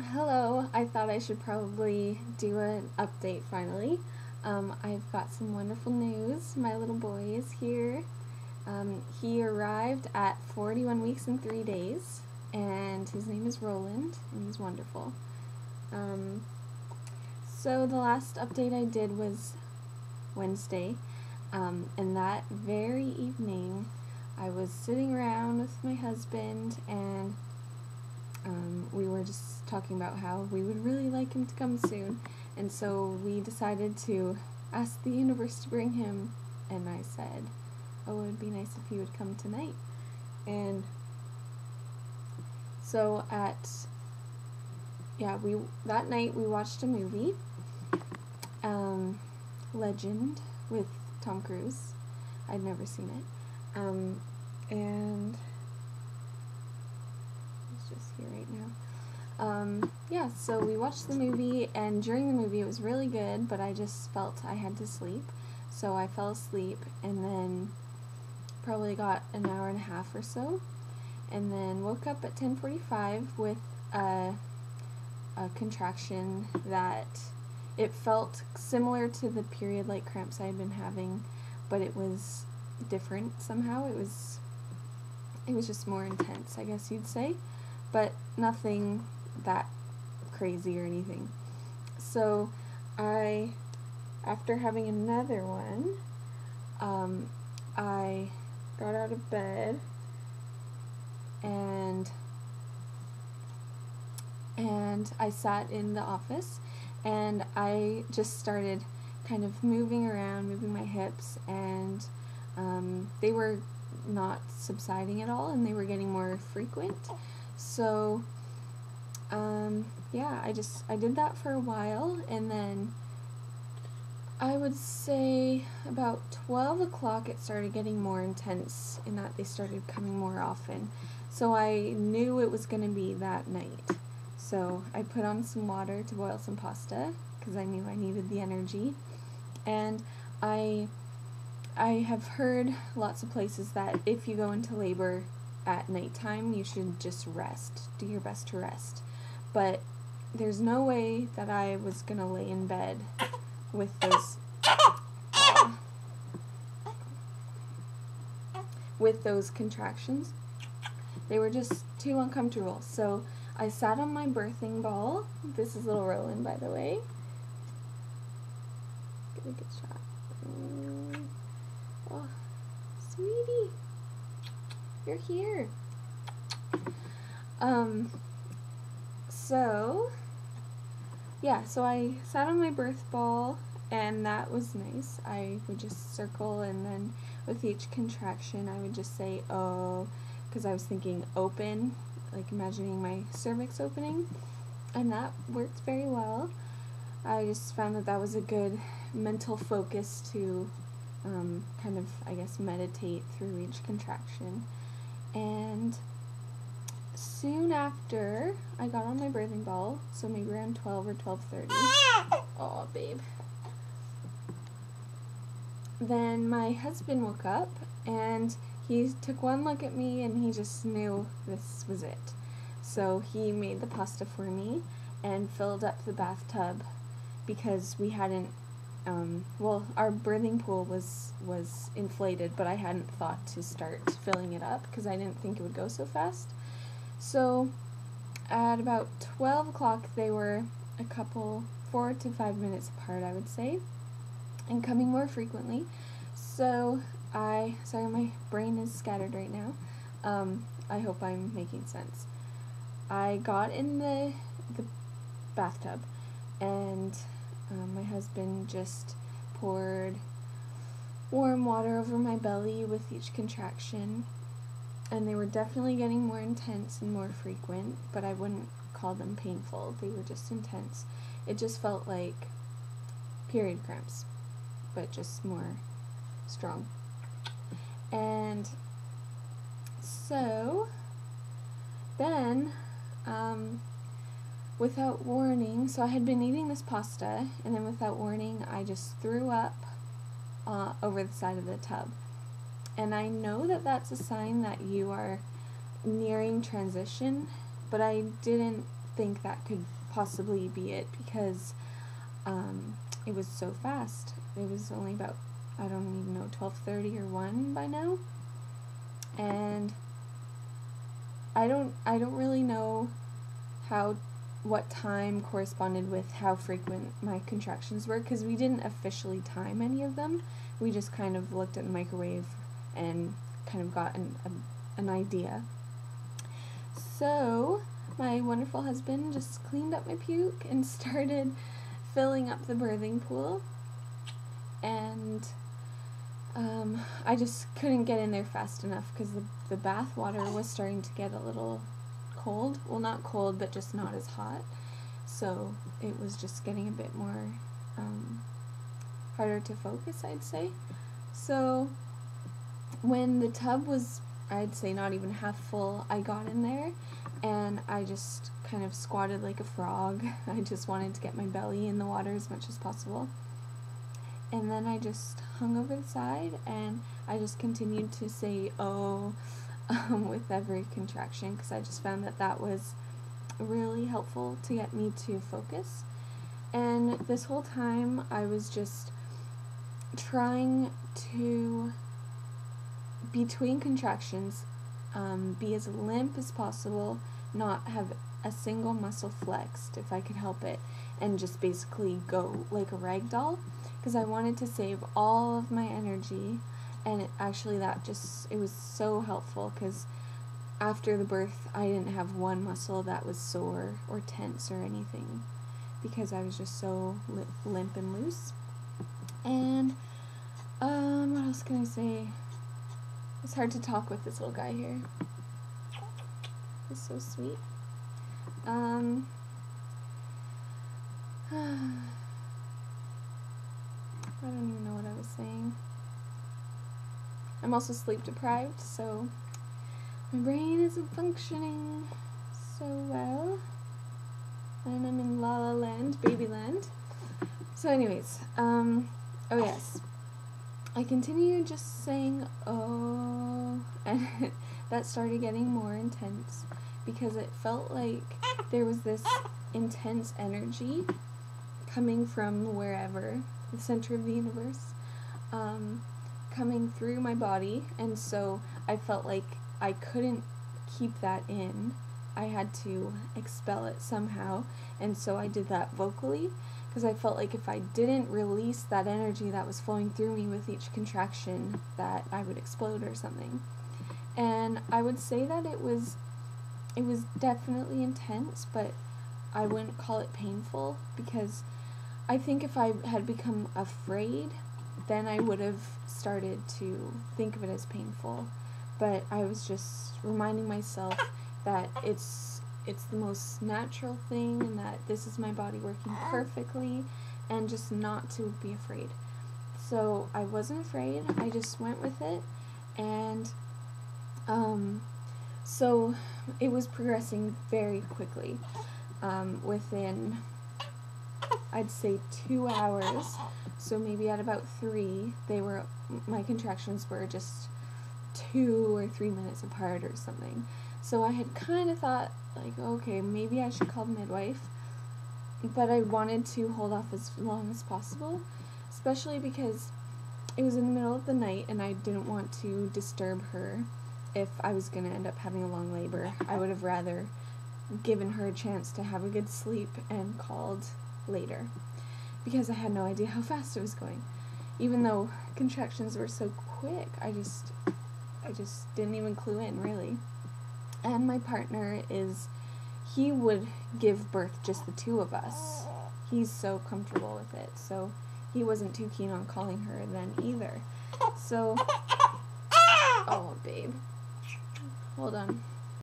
Hello, I thought I should probably do an update finally. I've got some wonderful news. My little boy is here. He arrived at 41 weeks and 3 days, and his name is Roland, and he's wonderful. Um, so the last update I did was Wednesday, and that very evening I was sitting around with my husband and we were just talking about how we would really like him to come soon, and so we decided to ask the universe to bring him, and I said, oh, it would be nice if he would come tonight. And so that night we watched a movie, Legend, with Tom Cruise. I'd never seen it. And just here right now. So we watched the movie, and during the movie it was really good, but I just felt I had to sleep. So I fell asleep, and then probably got an hour and a half or so, and then woke up at 10:45 with a contraction that it felt similar to the period-like cramps I had been having, but it was different somehow. It was just more intense, I guess you'd say, but nothing that crazy or anything. So after having another one, I got out of bed and I sat in the office, and I just started kind of moving around, moving my hips, and they were not subsiding at all, and they were getting more frequent. So I did that for a while, and then I would say about 12 o'clock it started getting more intense in that they started coming more often. So I knew it was going to be that night. So I put on some water to boil some pasta because I knew I needed the energy. And I have heard lots of places that if you go into labor at nighttime, you should just rest. Do your best to rest. But there's no way that I was going to lay in bed with those contractions. They were just too uncomfortable. So I sat on my birthing ball. This is little Roland, by the way. Get a good shot. Oh, sweetie, you're here. So I sat on my birth ball, and that was nice. I would just circle, and then with each contraction I would just say, oh, because I was thinking open, like imagining my cervix opening, and that worked very well. I just found that was a good mental focus to kind of, I guess, meditate through each contraction. And soon after I got on my birthing ball, so maybe around 12 or 12:30. Oh, babe. Then my husband woke up, and he took one look at me, and he just knew this was it. So he made the pasta for me and filled up the bathtub, because we hadn't, our birthing pool was inflated, but I hadn't thought to start filling it up because I didn't think it would go so fast. So at about 12 o'clock, they were a couple, 4 to 5 minutes apart, I would say, and coming more frequently. So sorry, my brain is scattered right now. I hope I'm making sense. I got in the bathtub, and my husband just poured warm water over my belly with each contraction, and they were definitely getting more intense and more frequent, but I wouldn't call them painful. They were just intense. It just felt like period cramps, but just more strong. And so then, without warning, so I had been eating this pasta, and then without warning, I just threw up over the side of the tub. And I know that that's a sign that you are nearing transition, but I didn't think that could possibly be it because it was so fast. It was only about, I don't even know, 12:30 or 1 by now. And I don't really know what time corresponded with how frequent my contractions were, because we didn't officially time any of them. We just kind of looked at the microwave and kind of got an idea. So my wonderful husband just cleaned up my puke and started filling up the birthing pool, and I just couldn't get in there fast enough because the bath water was starting to get a little cold. Well, not cold, but just not as hot. So it was just getting a bit more harder to focus, I'd say. So when the tub was, I'd say, not even half full, I got in there and I just kind of squatted like a frog. I just wanted to get my belly in the water as much as possible. And then I just hung over the side and I just continued to say, oh, with every contraction, because I just found that was really helpful to get me to focus. And this whole time I was just trying to, between contractions, be as limp as possible, not have a single muscle flexed if I could help it, and just basically go like a rag doll, because I wanted to save all of my energy. And it was so helpful, because after the birth I didn't have one muscle that was sore or tense or anything, because I was just so limp and loose. And what else can I say? It's hard to talk with this little guy here. He's so sweet. I don't even know what I was saying. I'm also sleep deprived, so my brain isn't functioning so well. And I'm in La La Land, Babyland. So anyways, oh yes. I continued just saying, oh, and that started getting more intense, because it felt like there was this intense energy coming from wherever, the center of the universe, coming through my body, and so I felt like I couldn't keep that in. I had to expel it somehow, and so I did that vocally, because I felt like if I didn't release that energy that was flowing through me with each contraction, that I would explode or something. And I would say that it was definitely intense, but I wouldn't call it painful, because I think if I had become afraid, then I would have started to think of it as painful. But I was just reminding myself that it's the most natural thing, and that this is my body working perfectly, and just not to be afraid. So I wasn't afraid, I just went with it, and so it was progressing very quickly. Within, I'd say, 2 hours, so maybe at about 3, my contractions were just 2 or 3 minutes apart or something. So I had kind of thought, like, okay, maybe I should call the midwife, but I wanted to hold off as long as possible, especially because it was in the middle of the night and I didn't want to disturb her if I was going to end up having a long labor. I would have rather given her a chance to have a good sleep and called later, because I had no idea how fast it was going. Even though contractions were so quick, I just didn't even clue in, really. And my partner he would give birth just the 2 of us. He's so comfortable with it, so he wasn't too keen on calling her then either. So, oh, babe. Hold on.